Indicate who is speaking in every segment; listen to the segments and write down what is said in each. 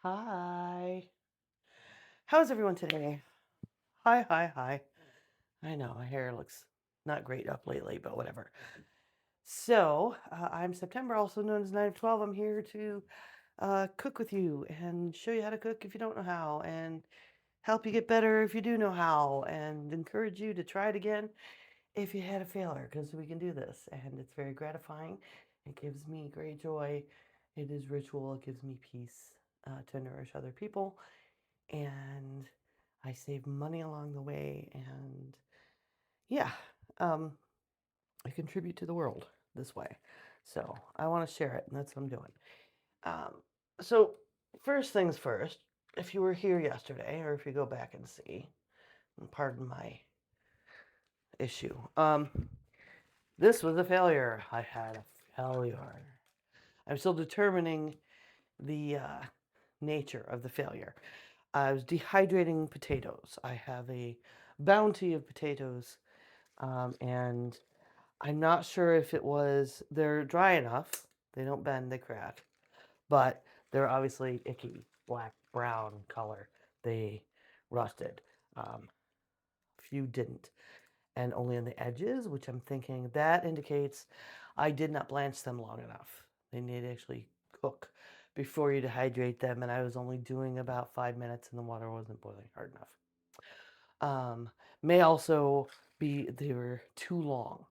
Speaker 1: Hi. How's everyone today? Hi, hi, hi. I know my hair looks not great up lately, but whatever. So, I'm September, also known as 9 of 12. I'm here to cook with you and show you how to cook if you don't know how, and help you get better if you do know how, and encourage you to try it again if you had a failure, because we can do this. And it's very gratifying. It gives me great joy. It is ritual. It gives me peace to nourish other people. And I save money along the way, and yeah, um, I contribute to the world this way. So I want to share it, and that's what I'm doing. Um, so, first things first, if you were here yesterday, or if you go back and see, and pardon my issue, this was a failure. I had a failure. I'm still determining the nature of the failure. I was dehydrating potatoes. I have a bounty of potatoes, and I'm not sure if they're dry enough. They don't bend, they crack, but they're obviously icky, black, brown color. They rusted. A few didn't, and only on the edges, which I'm thinking that indicates I did not blanch them long enough. They need to actually cook before you dehydrate them, and I was only doing about 5 minutes, and the water wasn't boiling hard enough. Um, may also be they were too long.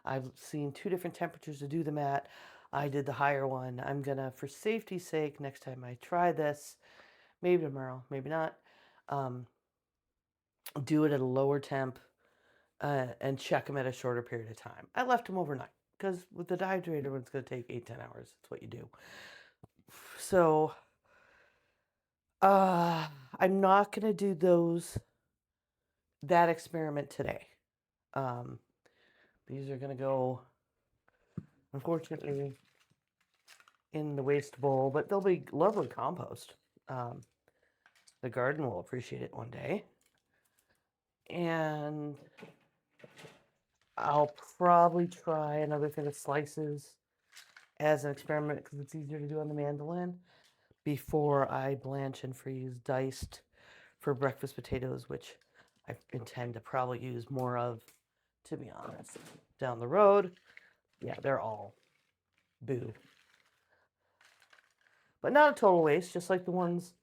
Speaker 1: I've seen two different temperatures to do them at. I did the higher one. I'm gonna, for safety's sake, next time I try this, maybe tomorrow, maybe not, um, do it at a lower temp and check them at a shorter period of time. I left them overnight because with the dehydrator, it's gonna take 8-10 hours. That's what you do. So uh, I'm not gonna do that experiment today. Um, these are gonna go, unfortunately, in the waste bowl, but they'll be lovely compost. Um, the garden will appreciate it one day. And I'll probably try another thing of slices as an experiment because it's easier to do on the mandolin before I blanch and freeze diced for breakfast potatoes, which I intend to probably use more of, to be honest, down the road. Yeah, they're all boo. But not a total waste, just like the ones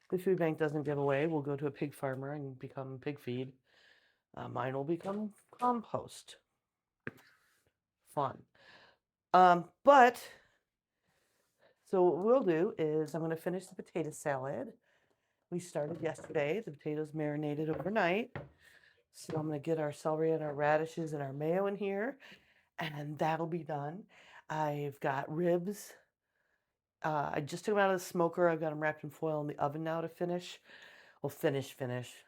Speaker 1: the food bank doesn't give away. We'll go to a pig farmer and become pig feed. Mine will become compost. Fun. But so what we'll do is I'm going to finish the potato salad. We started yesterday. The potatoes marinated overnight. So I'm going to get our celery and our radishes and our mayo in here, and that'll be done. I've got ribs. I just took them out of the smoker. I've got them wrapped in foil in the oven now to finish. Well, finish.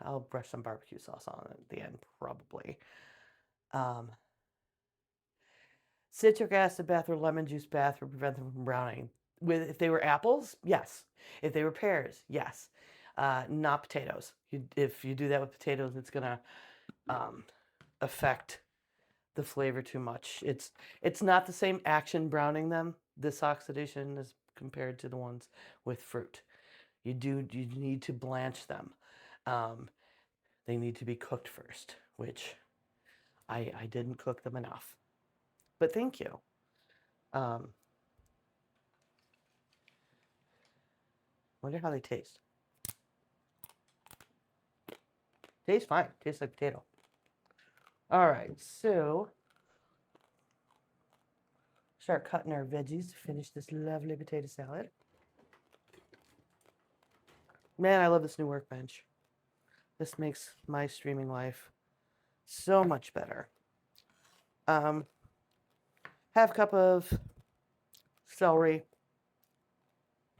Speaker 1: I'll brush some barbecue sauce on it at the end, probably. Um, Citric acid bath or lemon juice bath would prevent them from browning. If they were apples, yes. If they were pears, yes. Not potatoes. If you do that with potatoes, it's gonna um, affect the flavor too much. It's not the same action browning them. This oxidation is compared to the ones with fruit. You need to blanch them. Um, they need to be cooked first, which I didn't cook them enough. But thank you. Um, Wonder how they taste. Tastes fine. Tastes like potato. All right, so start cutting our veggies to finish this lovely potato salad. Man, I love this new workbench. This makes my streaming life so much better. Um, half cup of celery.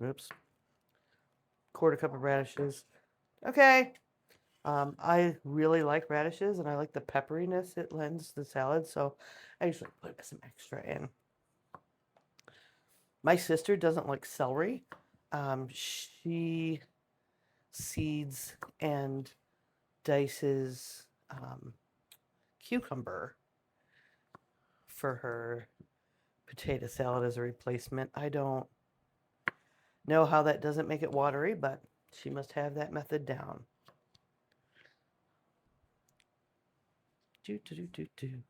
Speaker 1: Oops. Quarter cup of radishes. Okay. I really like radishes, and I like the pepperiness it lends to the salad, so I usually put some extra in. My sister doesn't like celery. She seeds and dices cucumber for her potato salad as a replacement. I don't know how that doesn't make it watery, but she must have that method down. Do, do, do, do, do.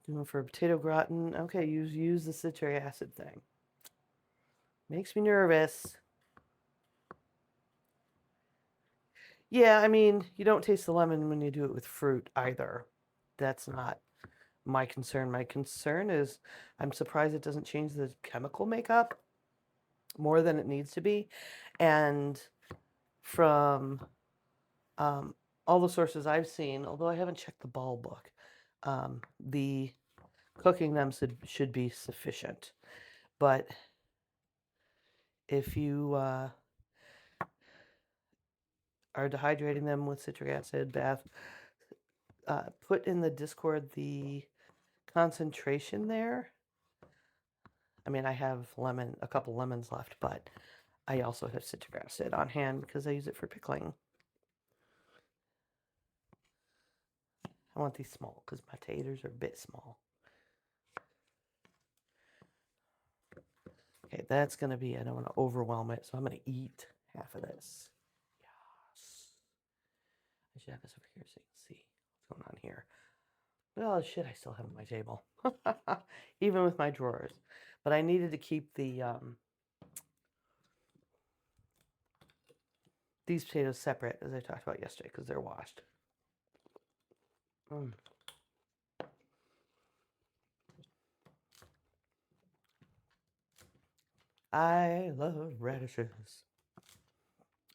Speaker 1: Doing for a potato gratin. Okay, use the citric acid thing. Makes me nervous. Yeah, I mean, you don't taste the lemon when you do it with fruit either. That's not my concern. My concern is I'm surprised it doesn't change the chemical makeup more than it needs to be. And from all the sources I've seen, although I haven't checked the ball book, the cooking them should be sufficient. But if you are dehydrating them with citric acid bath, put in the Discord the concentration there. I mean, I have a couple lemons left, but I also have citric acid on hand because I use it for pickling. I want these small because my taters are a bit small. Okay, that's going to be, I don't want to overwhelm it, so I'm going to eat half of this. Yes. I should have this over here so you can see what's going on here. Well, shit, I still have it on my table. Even with my drawers. But I needed to keep these potatoes separate, as I talked about yesterday, because they're washed. I love radishes.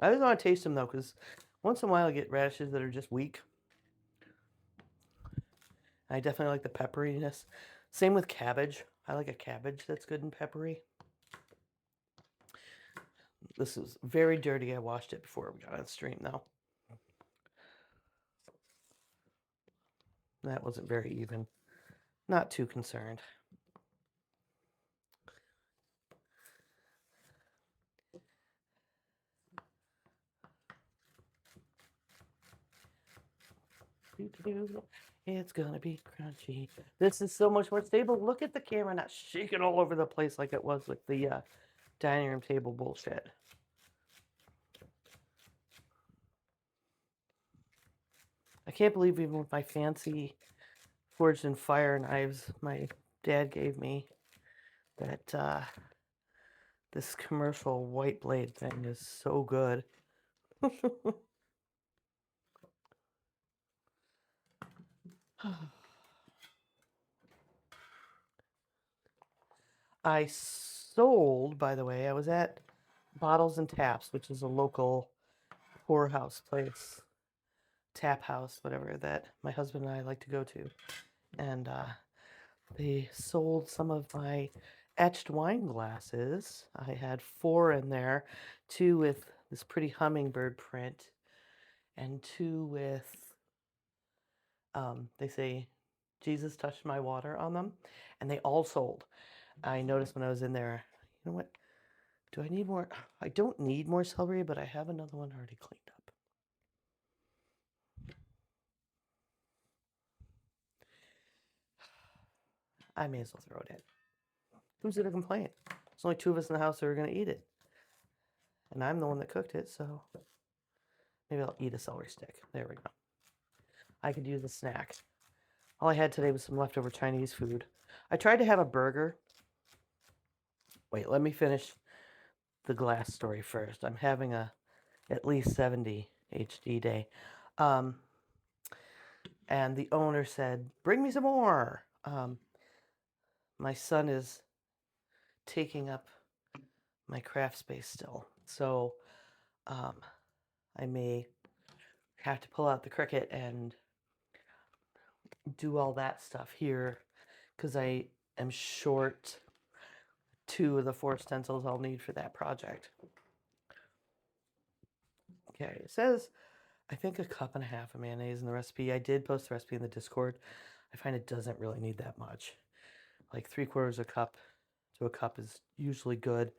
Speaker 1: I always want to taste them, though, because once in a while I get radishes that are just weak. I definitely like the pepperiness. Same with cabbage. I like a cabbage that's good and peppery. This is very dirty. I washed it before we got on stream, though. That wasn't very even. Not too concerned. It's gonna be crunchy. This is so much more stable. Look at the camera not shaking all over the place like it was with the dining room table bullshit. I can't believe even with my fancy forged in fire knives my dad gave me that this commercial white blade thing is so good. I sold, by the way, I was at Bottles and Taps, which is a local whorehouse place, tap house, whatever, that my husband and I like to go to. And they sold some of my etched wine glasses. I had 4 in there, 2 with this pretty hummingbird print, and 2 with, they say, Jesus touched my water on them. And they all sold. I noticed when I was in there, you know what? Do I need more? I don't need more celery, but I have another one already cleaned up. I may as well throw it in. Who's going to complain? There's only 2 of us in the house that are going to eat it. And I'm the one that cooked it, so maybe I'll eat a celery stick. There we go. I could use a snack. All I had today was some leftover Chinese food. I tried to have a burger. Wait, let me finish the glass story first. I'm having a at least 70 HD day. And the owner said, bring me some more. My son is taking up my craft space still. So I may have to pull out the Cricut and do all that stuff here because I am short 2 of the 4 stencils I'll need for that project. Okay, it says, I think 1.5 cups of mayonnaise in the recipe. I did post the recipe in the Discord. I find it doesn't really need that much. Like 3/4 cup to a cup is usually good.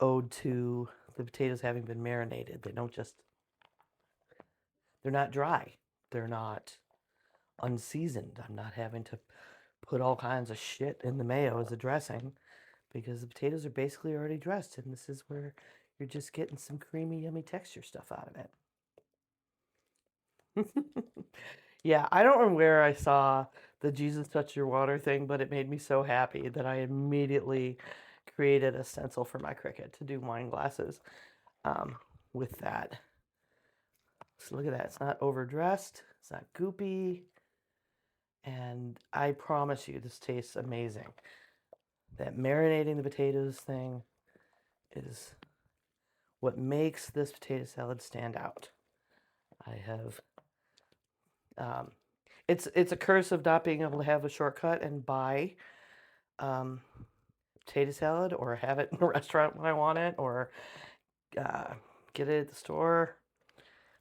Speaker 1: ode to the potatoes having been marinated. They're not dry. They're not unseasoned. I'm not having to put all kinds of shit in the mayo as a dressing because the potatoes are basically already dressed, and this is where you're just getting some creamy, yummy texture stuff out of it. Yeah, I don't know where I saw the Jesus Touch Your Water thing, but it made me so happy that I immediately created a stencil for my Cricut to do wine glasses with that. So look at that. It's not overdressed. It's not goopy. And I promise you, this tastes amazing. That marinating the potatoes thing is what makes this potato salad stand out. I have, it's a curse of not being able to have a shortcut and buy potato salad or have it in a restaurant when I want it or get it at the store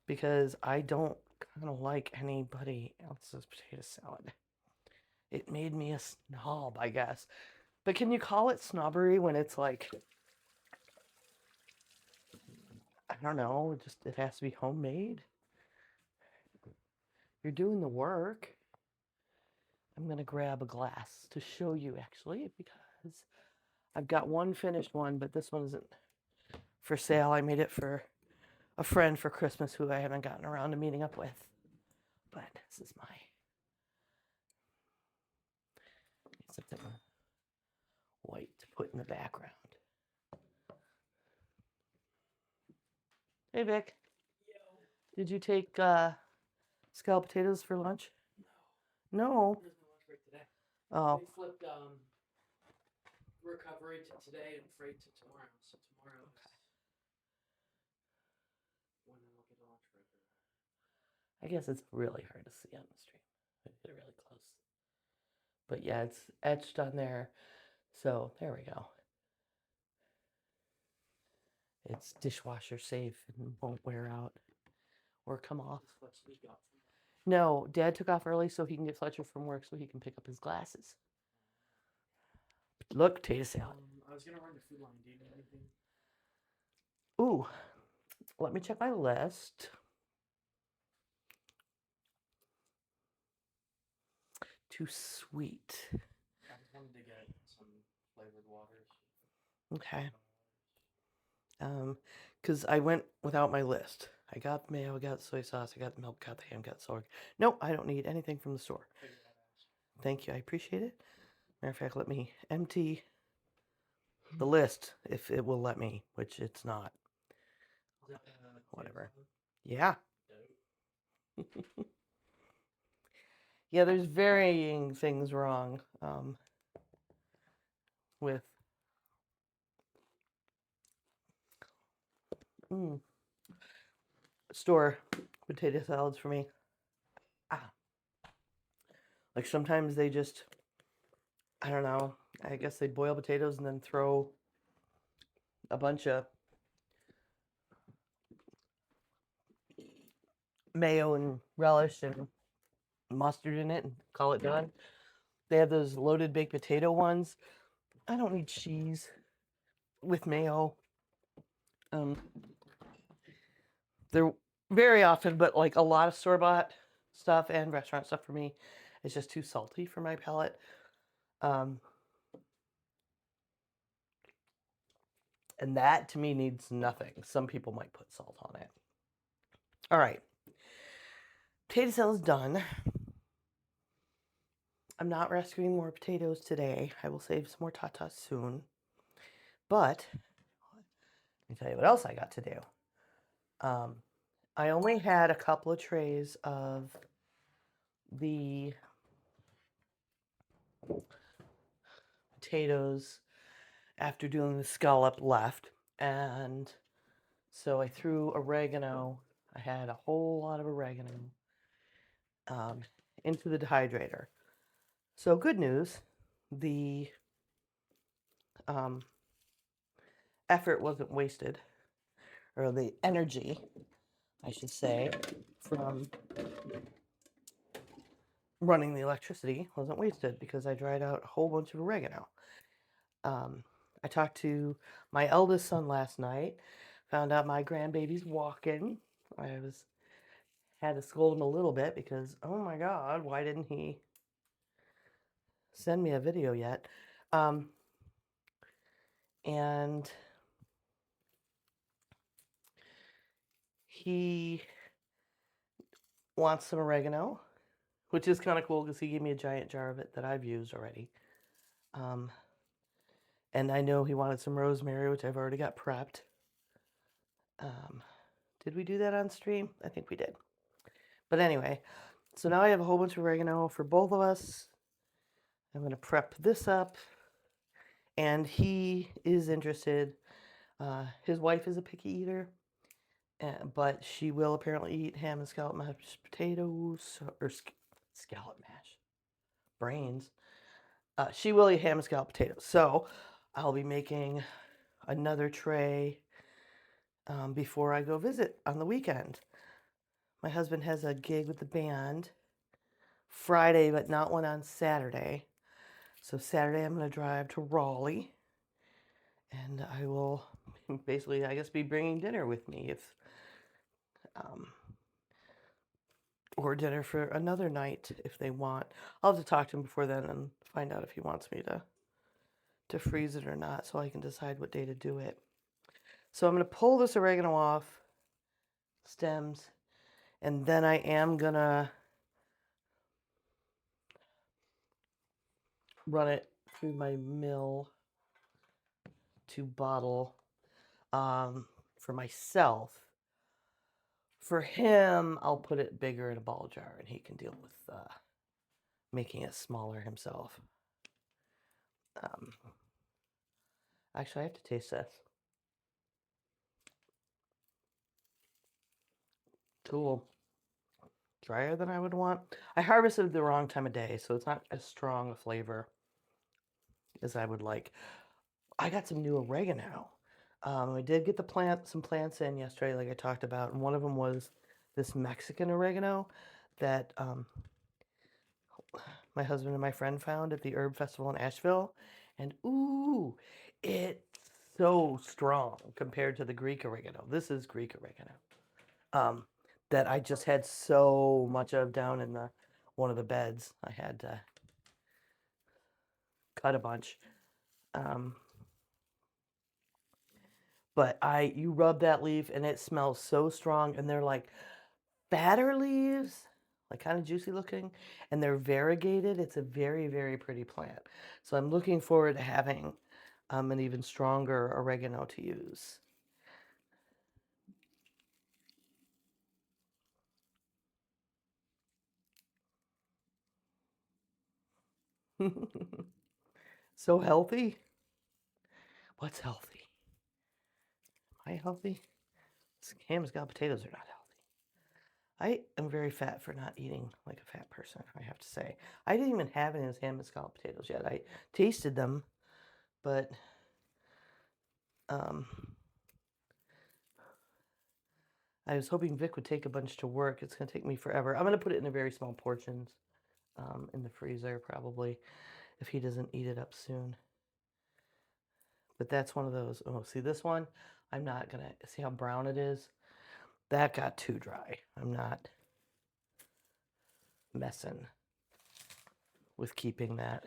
Speaker 1: because I don't kind of like anybody else's potato salad. It made me a snob, I guess. But can you call it snobbery when it's like, I don't know, just it has to be homemade? You're doing the work. I'm going to grab a glass to show you actually because I've got one finished one, but this one isn't for sale. I made it for a friend for Christmas who I haven't gotten around to meeting up with. But this is something white to put in the background. Hey Vic, did you take scalloped potatoes for lunch? No.
Speaker 2: Where's my lunch break today?
Speaker 1: Oh.
Speaker 2: They flipped recovery to today and freight to tomorrow. So tomorrow is when I'll get a lunch break.
Speaker 1: I guess it's really hard to see on the stream. Get really close. But yeah, it's etched on there. So there we go. It's dishwasher safe and won't wear out or come off. No, Dad took off early so he can get Fletcher from work so he can pick up his glasses. Look, potato salad.
Speaker 2: I was gonna run the food line. Do you need anything?
Speaker 1: Ooh, let me check my list. Too sweet.
Speaker 2: I just wanted to get some flavored waters.
Speaker 1: Okay. Because I went without my list. I got mayo, I got soy sauce, I got milk, got the ham, got salt. No, I don't need anything from the store. Thank you, I appreciate it. Matter of fact, let me empty the list if it will let me, which it's not. Whatever. Yeah. Yeah, there's varying things wrong with store potato salads for me. Like sometimes they just, I don't know, I guess they boil potatoes and then throw a bunch of mayo and relish and mustard in it and call it done. They have those loaded baked potato ones. I don't need cheese with mayo. They're very often, but like a lot of store-bought stuff and restaurant stuff for me is just too salty for my palate. And that to me needs nothing. Some people might put salt on it. All right. Potato salad's done. I'm not rescuing more potatoes today. I will save some more tatas soon. But let me tell you what else I got to do. I only had a couple of trays of the potatoes after doing the scallop left. And so I threw oregano. I had a whole lot of oregano into the dehydrator. So good news, the effort wasn't wasted, or the energy, I should say, from running the electricity wasn't wasted because I dried out a whole bunch of oregano. I talked to my eldest son last night, found out my grandbaby's walking. I was had to scold him a little bit because, oh my God, why didn't he send me a video yet? Um, and he wants some oregano, which is kind of cool because he gave me a giant jar of it that I've used already. Um, and I know he wanted some rosemary, which I've already got prepped. Did we do that on stream? I think we did. But anyway, so now I have a whole bunch of oregano for both of us. I'm going to prep this up. And he is interested. His wife is a picky eater, but she will apparently eat ham and scallop mashed potatoes, or scallop mash, brains. She will eat ham and scalloped potatoes. So I'll be making another tray before I go visit on the weekend. My husband has a gig with the band Friday, but not one on Saturday. So Saturday I'm going to drive to Raleigh, and I will basically, I guess, be bringing dinner with me or dinner for another night if they want. I'll have to talk to him before then and find out if he wants me to freeze it or not, so I can decide what day to do it. So I'm going to pull this oregano off stems, and then I am going to run it through my mill to bottle for myself. For him, I'll put it bigger in a ball jar, and he can deal with making it smaller himself. Actually, I have to taste this. Cool. Drier than I would want. I harvested the wrong time of day, so it's not as strong a flavor as I would like. I got some new oregano. I did get some plants in yesterday, like I talked about, and one of them was this Mexican oregano that my husband and my friend found at the Herb Festival in Asheville, and ooh, it's so strong compared to the Greek oregano. This is Greek oregano that I just had so much of down in one of the beds. I had to cut a bunch. But you rub that leaf and it smells so strong, and they're like fatter leaves, like kind of juicy looking, and they're variegated. It's a very, very pretty plant. So I'm looking forward to having an even stronger oregano to use. So healthy. What's healthy? Am I healthy? Ham and scalloped potatoes are not healthy. I am very fat for not eating like a fat person, I have to say. I didn't even have any of those ham and scalloped potatoes yet. I tasted them, but I was hoping Vic would take a bunch to work. It's going to take me forever. I'm going to put it in a very small portions in the freezer probably if he doesn't eat it up soon. But that's one of those. Oh, see this one? I'm not going to see how brown it is. That got too dry. I'm not messing with keeping that.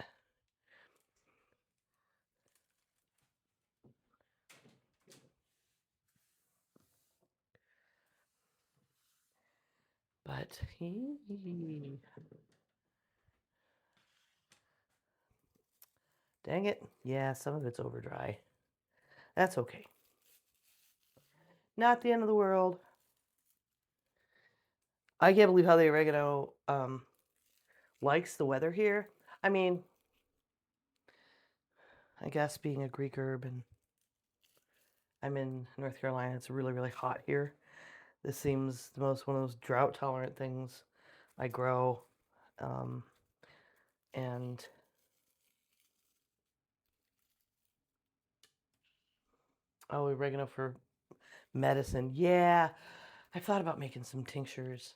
Speaker 1: But dang it. Yeah, some of it's over dry. That's okay. Not the end of the world. I can't believe how the oregano likes the weather here. I mean, I guess being a Greek herb, and I'm in North Carolina, it's really, really hot here. This seems one of those drought tolerant things I grow. And oh, oregano for medicine. Yeah, I thought about making some tinctures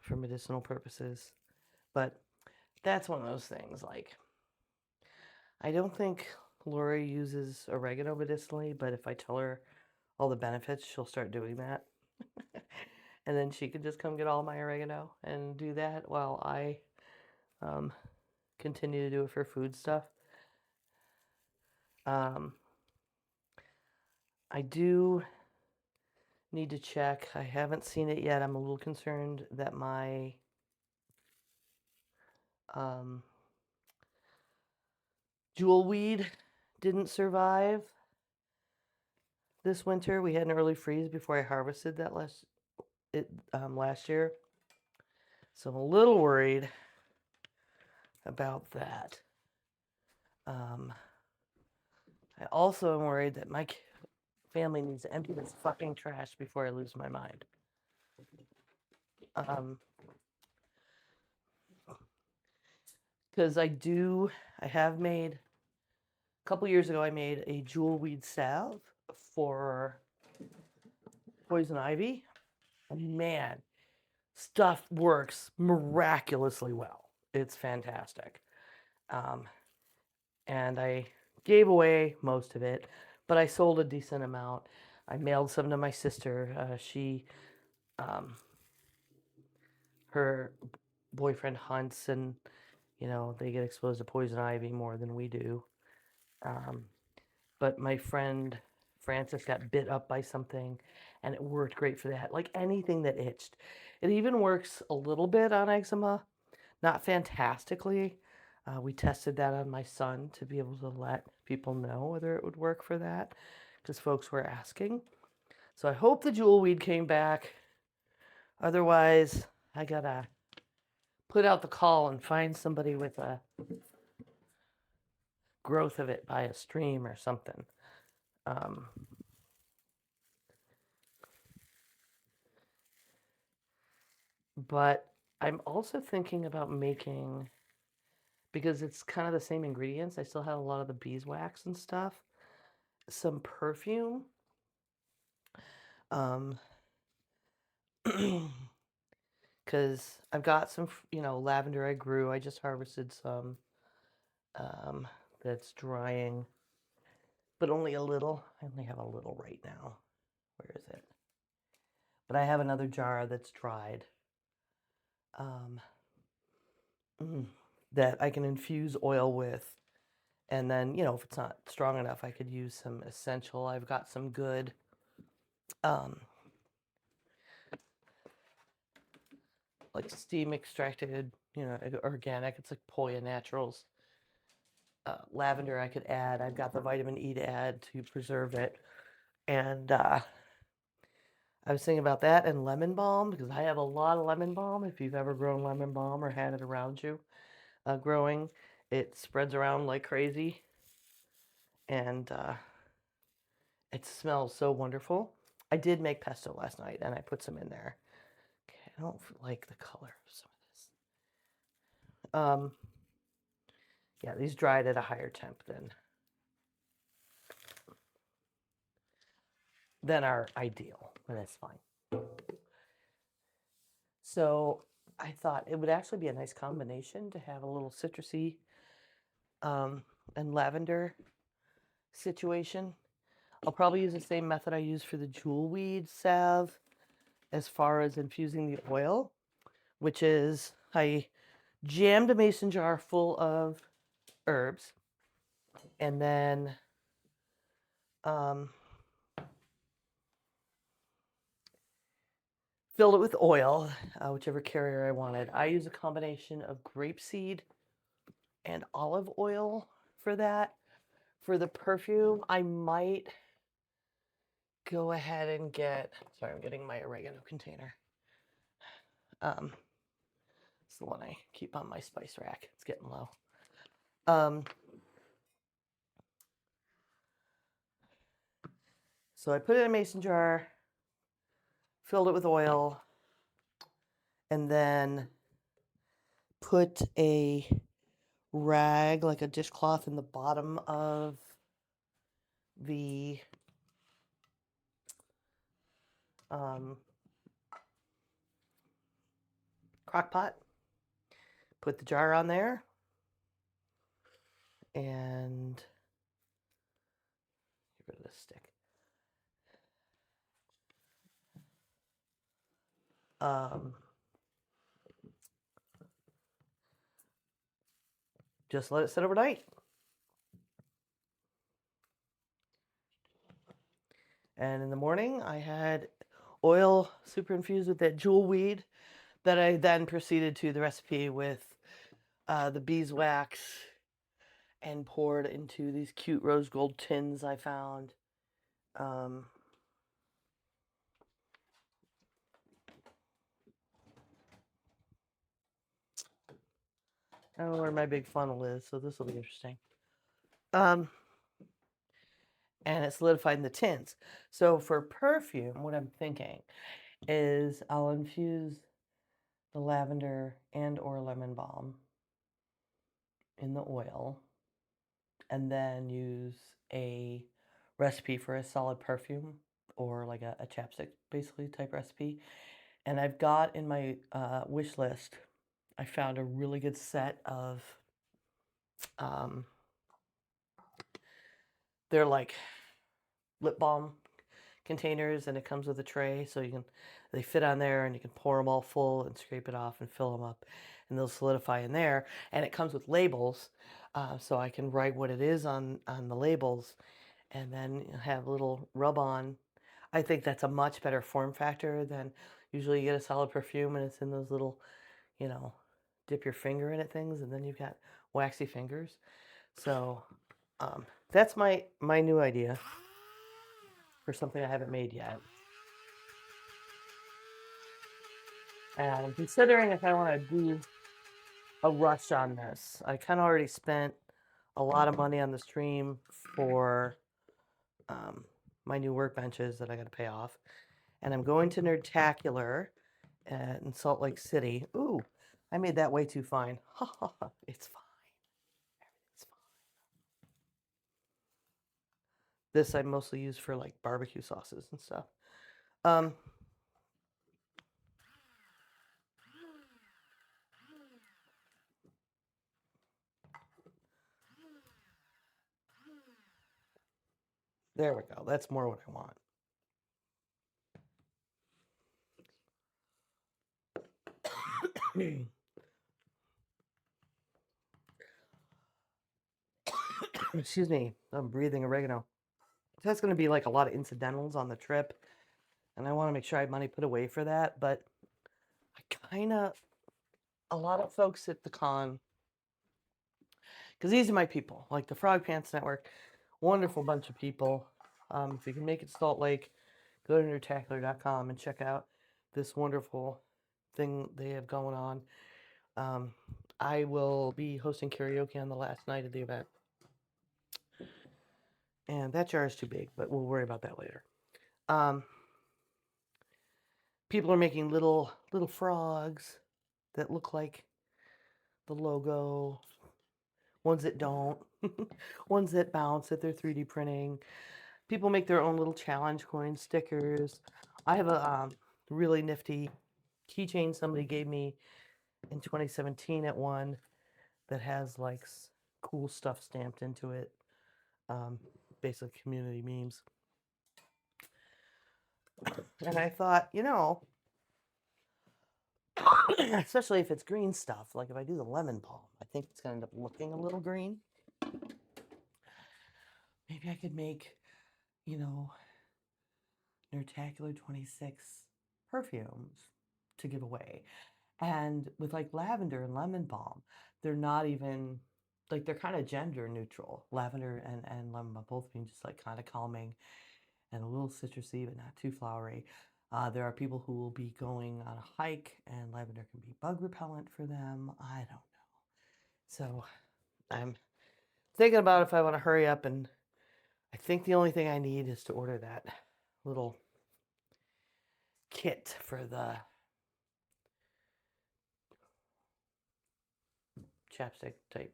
Speaker 1: for medicinal purposes, but that's one of those things. Like, I don't think Lori uses oregano medicinally, but if I tell her all the benefits, she'll start doing that. And then she can just come get all my oregano and do that while I um, continue to do it for food stuff. Um, I do need to check. I haven't seen it yet. I'm a little concerned that my um, jewel weed didn't survive this winter. We had an early freeze before I harvested that last year, so I'm a little worried about that. Um, I also am worried that my family needs to empty this fucking trash before I lose my mind. Because I have made, a couple years ago, I made a jewel weed salve for poison ivy. And man, stuff works miraculously well. It's fantastic. Um, and I gave away most of it, but I sold a decent amount. I mailed some to my sister. Um, her boyfriend hunts, and they get exposed to poison ivy more than we do. Um, but my friend Francis got bit up by something, and it worked great for that. Like anything that itched, it even works a little bit on eczema, not fantastically. We tested that on my son to be able to let people know whether it would work for that, because folks were asking. So I hope the jewel weed came back. Otherwise, I gotta put out the call and find somebody with a growth of it by a stream or something. Um, but I'm also thinking about making, because it's kind of the same ingredients, I still have a lot of the beeswax and stuff, some perfume. Um, because I've got some, lavender I grew. I just harvested some um, that's drying, but only a little. I only have a little right now. Where is it? But I have another jar that's dried um, that I can infuse oil with. And then, if it's not strong enough, I could use some essential. I've got some good um, like steam extracted, organic. It's like Poya Naturals. Lavender I could add. I've got the vitamin E to add to preserve it. And I was thinking about that and lemon balm, because I have a lot of lemon balm. If you've ever grown lemon balm or had it around you growing, it spreads around like crazy. And it smells so wonderful. I did make pesto last night and I put some in there. Okay, I don't like the color of some of this. Yeah, these dried at a higher temp than our ideal, but that's fine. So I thought it would actually be a nice combination to have a little citrusy and lavender situation. I'll probably use the same method I use for the jewel weed salve as far as infusing the oil, which is I jammed a mason jar full of herbs and then filled it with oil, whichever carrier I wanted. I use a combination of grapeseed and olive oil for that. For the perfume, I might go ahead and sorry, I'm getting my oregano container. It's the one I keep on my spice rack. It's getting low. So I put it in a mason jar, filled it with oil, and then put a rag, like a dishcloth, in the bottom of the crock pot. Put the jar on there and this stick. Just let it sit overnight. And in the morning, I had oil super infused with that jewel weed that I then proceeded to the recipe with the beeswax and poured into these cute rose gold tins I found. Um, I don't know where my big funnel is, so this will be interesting. And it solidified in the tins. So for perfume, what I'm thinking is I'll infuse the lavender and or lemon balm in the oil and then use a recipe for a solid perfume or like a chapstick basically type recipe. And I've got in my wish list, I found a really good set of um, they're like lip balm containers, and it comes with a tray, so they fit on there, and you can pour them all full and scrape it off and fill them up, and they'll solidify in there. And it comes with labels, so I can write what it is on the labels, and then have a little rub on. I think that's a much better form factor than usually you get a solid perfume and it's in those little, you know, dip your finger in it things, and then you've got waxy fingers. So that's my new idea for something I haven't made yet. And I'm considering if I want to do a rush on this. I kind of already spent a lot of money on the stream for my new workbenches that I got to pay off. And I'm going to Nerdtacular in Salt Lake City. Ooh, I made that way too fine. It's fine. Everything's fine. This I mostly use for like barbecue sauces and stuff. Um, there we go. That's more what I want. Excuse me. I'm breathing oregano. That's going to be like a lot of incidentals on the trip, and I want to make sure I have money put away for that. But a lot of folks at the con, because these are my people, like the Frog Pants Network, wonderful bunch of people. If you can make it to Salt Lake, go to nerdtacular.com and check out this wonderful thing they have going on. I will be hosting karaoke on the last night of the event. And that jar is too big, but we'll worry about that later. People are making little frogs that look like the logo, ones that don't, ones that bounce that they're 3D printing. People make their own little challenge coin stickers. I have a really nifty keychain somebody gave me in 2017 at one that has like cool stuff stamped into it. Basically community memes. And I thought, especially if it's green stuff, like if I do the lemon palm, I think it's going to end up looking a little green. Maybe I could make, Nerdtacular 26 perfumes to give away. And with like lavender and lemon balm, they're not even like they're kind of gender neutral. Lavender and lemon balm both being just like kind of calming and a little citrusy, but not too flowery. There are people who will be going on a hike, and lavender can be bug repellent for them. I don't know. So I'm thinking about if I want to hurry up, and I think the only thing I need is to order that little kit for the chapstick type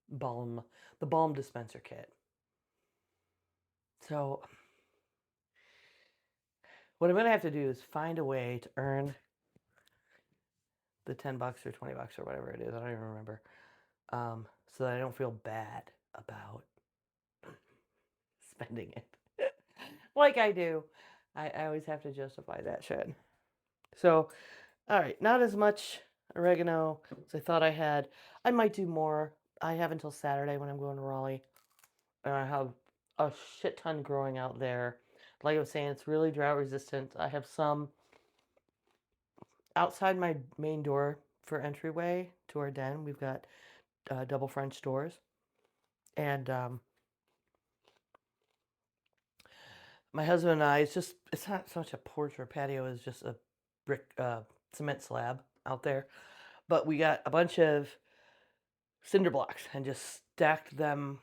Speaker 1: balm, the balm dispenser kit. So what I'm going to have to do is find a way to earn the $10 or $20 or whatever it is. I don't even remember. So that I don't feel bad about spending it. Like I do. I always have to justify that shit. So, all right, not as much oregano as I thought I had. I might do more. I have until Saturday when I'm going to Raleigh. And I have a shit ton growing out there. Like I was saying, it's really drought resistant. I have some outside my main door for entryway to our den. We've got double French doors. And my husband and I, it's not so much a porch or patio, it's just a brick cement slab out there. But we got a bunch of cinder blocks and just stacked them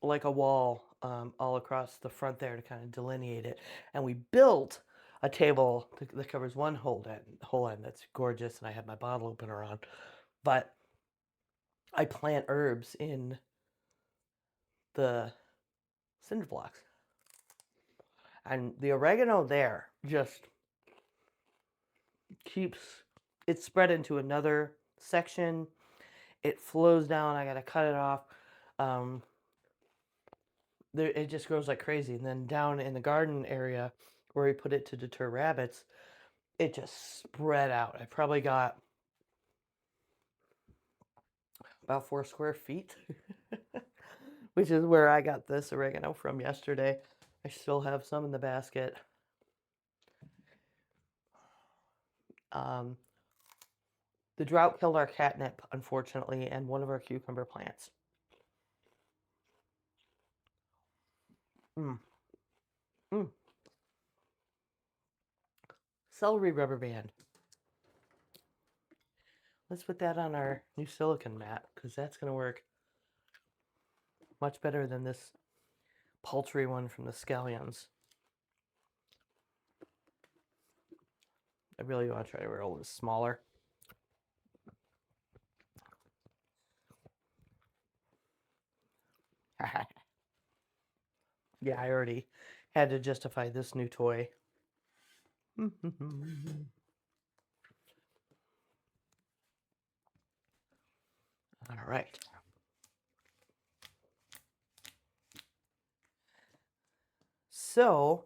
Speaker 1: like a wall all across the front there to kind of delineate it. And we built a table that covers one whole end that's gorgeous, and I have my bottle opener on. But I plant herbs in the cinder blocks. And the oregano there just keeps it spread into another section. It flows down. I got to cut it off. Um, it just grows like crazy. And then down in the garden area where we put it to deter rabbits, it just spread out. I probably got about 4 square feet, which is where I got this oregano from yesterday. I still have some in the basket. Um, the drought killed our catnip, unfortunately, and one of our cucumber plants. Mm. Mm. Celery rubber band. Let's put that on our new silicone mat because that's going to work much better than this paltry one from the scallions. I really want to try to roll this smaller. Yeah, I already had to justify this new toy. All right. So,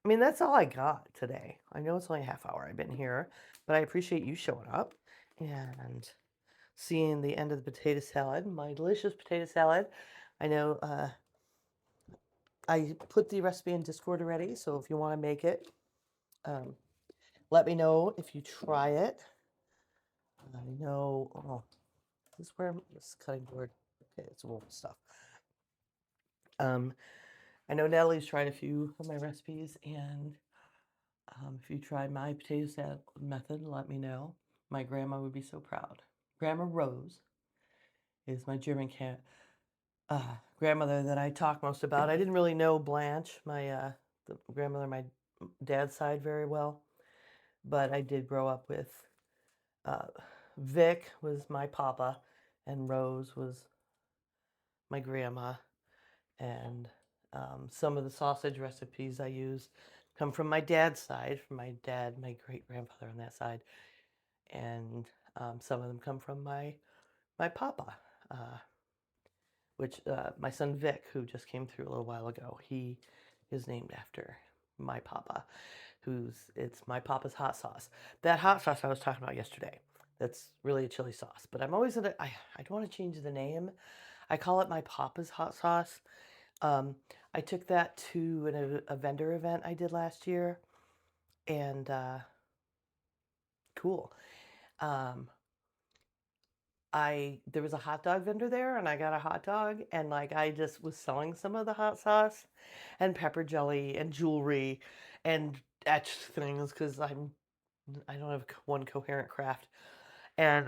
Speaker 1: I mean, that's all I got today. I know it's only a half hour I've been here, but I appreciate you showing up and seeing the end of the potato salad, my delicious potato salad. I know I put the recipe in Discord already, so if you want to make it, um, let me know if you try it. I know, oh, this is where this cutting board, okay, it's old stuff. I know Natalie's tried a few of my recipes, and if you try my potato salad method, let me know. My grandma would be so proud. Grandma Rose is my German grandmother that I talk most about. I didn't really know Blanche, the grandmother on my dad's side, very well, but I did grow up with uh, Vic was my papa, and Rose was my grandma, and some of the sausage recipes I use come from my dad's side, from my dad, my great grandfather on that side, and some of them come from my papa, which my son Vic, who just came through a little while ago, he is named after my papa, it's my papa's hot sauce. That hot sauce I was talking about yesterday. That's really a chili sauce, but I'm always I don't want to change the name. I call it my papa's hot sauce. I took that to a vendor event I did last year, and cool. Um, there was a hot dog vendor there, and I got a hot dog, and like I just was selling some of the hot sauce, and pepper jelly, and jewelry, and etched things because I don't have one coherent craft. And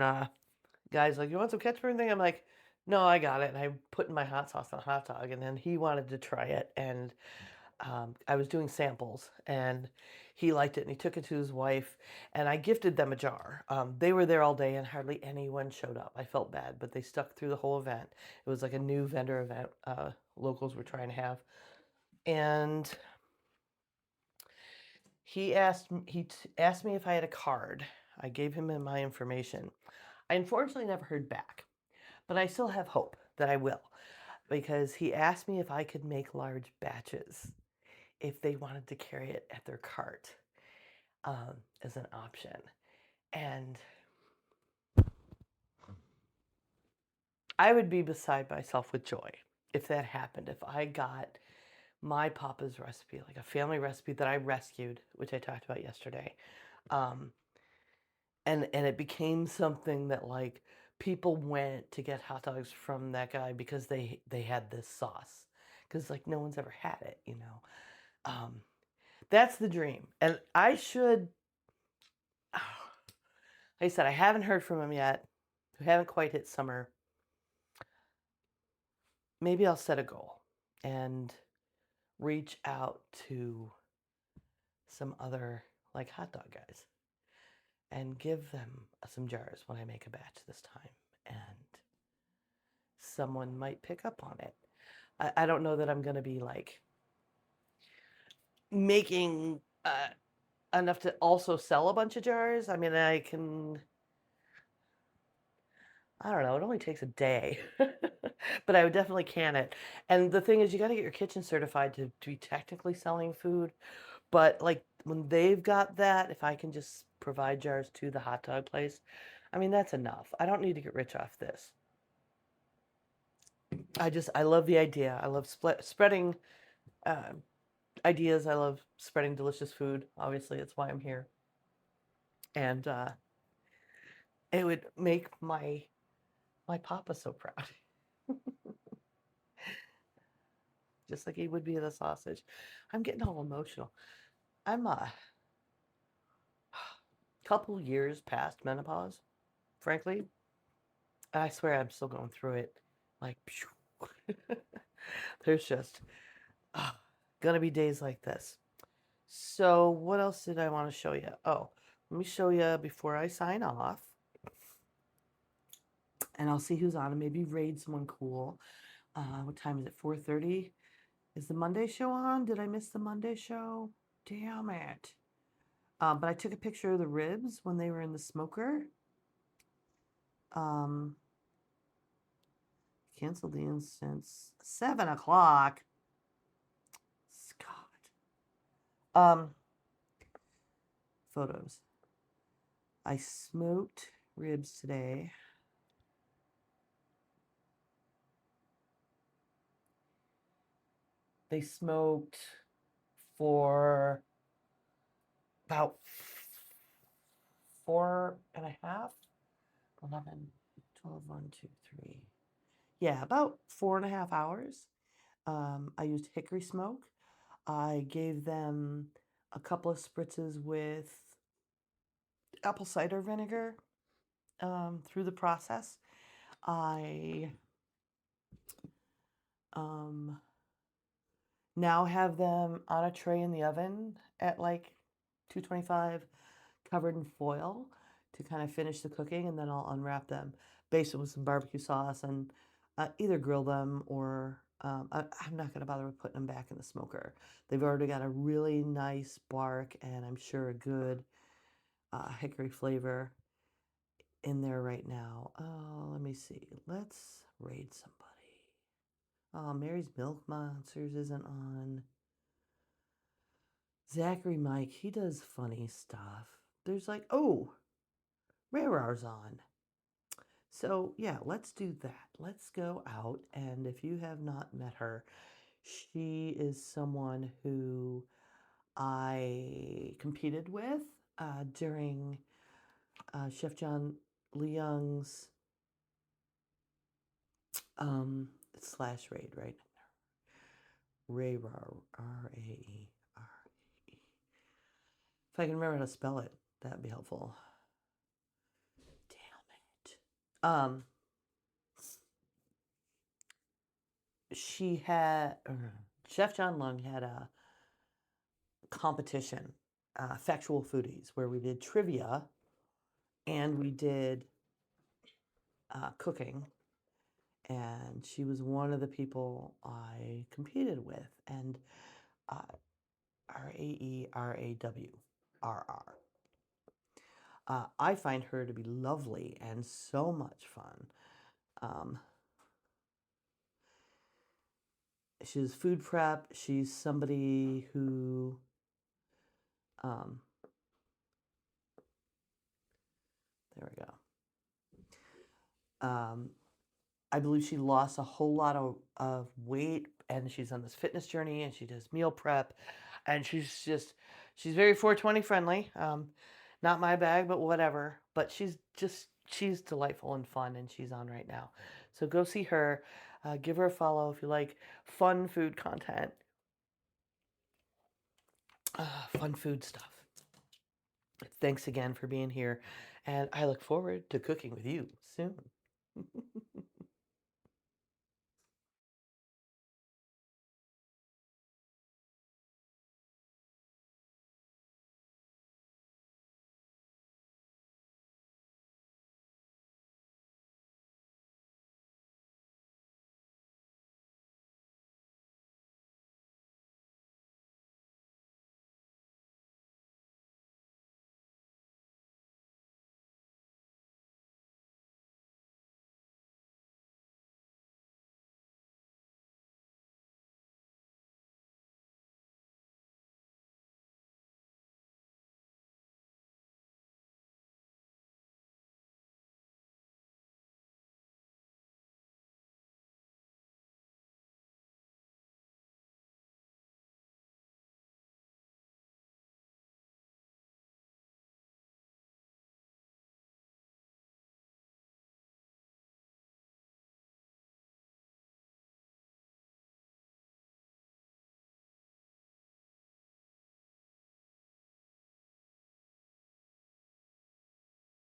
Speaker 1: guys like, you want some ketchup or anything? I'm like, no, I got it. And I put in my hot sauce on a hot dog, and then he wanted to try it, and I was doing samples, and he liked it, and he took it to his wife, and I gifted them a jar. They were there all day, and hardly anyone showed up. I felt bad, but they stuck through the whole event. It was like a new vendor event locals were trying to have, and he asked me if I had a card. I gave him my information. I unfortunately never heard back, but I still have hope that I will. because he asked me if I could make large batches if they wanted to carry it at their cart as an option. And I would be beside myself with joy if that happened. If I got my papa's recipe, like a family recipe that I rescued, which I talked about yesterday, um, and it became something that like people went to get hot dogs from that guy because they had this sauce, because like no one's ever had it, you know. That's the dream, and I should. Like I said, I haven't heard from him yet. We haven't quite hit summer. Maybe I'll set a goal and reach out to some other like hot dog guys and give them some jars when I make a batch this time, and someone might pick up on it. I don't know that I'm going to be like making enough to also sell a bunch of jars. I mean, I don't know, it only takes a day, but I would definitely can it. And the thing is, you got to get your kitchen certified to be technically selling food. But like when they've got that, if I can just provide jars to the hot dog place, I mean, that's enough. I don't need to get rich off this. I love the idea. I love spreading uh, ideas. I love spreading delicious food. Obviously, it's why I'm here. And it would make my papa so proud, just like he would be the sausage. I'm getting all emotional. I'm a couple years past menopause, frankly. I swear I'm still going through it. Like, there's just ah, gonna be days like this. So, what else did I want to show you? Oh, let me show you before I sign off, and I'll see who's on and maybe raid someone cool. What time is it? 4:30. Is the Monday show on? Did I miss the Monday show? Damn it. But I took a picture of the ribs when they were in the smoker. Um, Canceled the instance. 7 o'clock. Scott. Photos. I smoked ribs today. They smoked for about 4.5, 11, 12, 1, 2, 3. Yeah, about 4.5 hours. I used hickory smoke. I gave them a couple of spritzes with apple cider vinegar through the process. I um, now have them on a tray in the oven at like 225, covered in foil to kind of finish the cooking, and then I'll unwrap them, baste them with some barbecue sauce, and either grill them or I'm not going to bother with putting them back in the smoker. They've already got a really nice bark and I'm sure a good hickory flavor in there right now. Oh, let me see. Let's raid somebody. Oh, Mary's Milk Monsters isn't on. Zachary Mike, he does funny stuff. There's like, oh, Rarar's on. So, yeah, let's do that. Let's go out. And if you have not met her, she is someone who I competed with during Chef John Leung's slash raid, right? Raerar, Rae. If I can remember how to spell it, that'd be helpful. Damn it. She had Chef John Lung had a competition, Factual Foodies, where we did trivia and we did cooking. And she was one of the people I competed with. And Raerawrr. I find her to be lovely and so much fun. Um, She's food prep. She's somebody who, um, there we go. I believe she lost a whole lot of weight and she's on this fitness journey and she does meal prep and she's very 420 friendly. Not my bag, but whatever. But she's delightful and fun and she's on right now. So go see her. Give her a follow if you like fun food content, fun food stuff. Thanks again for being here, and I look forward to cooking with you soon.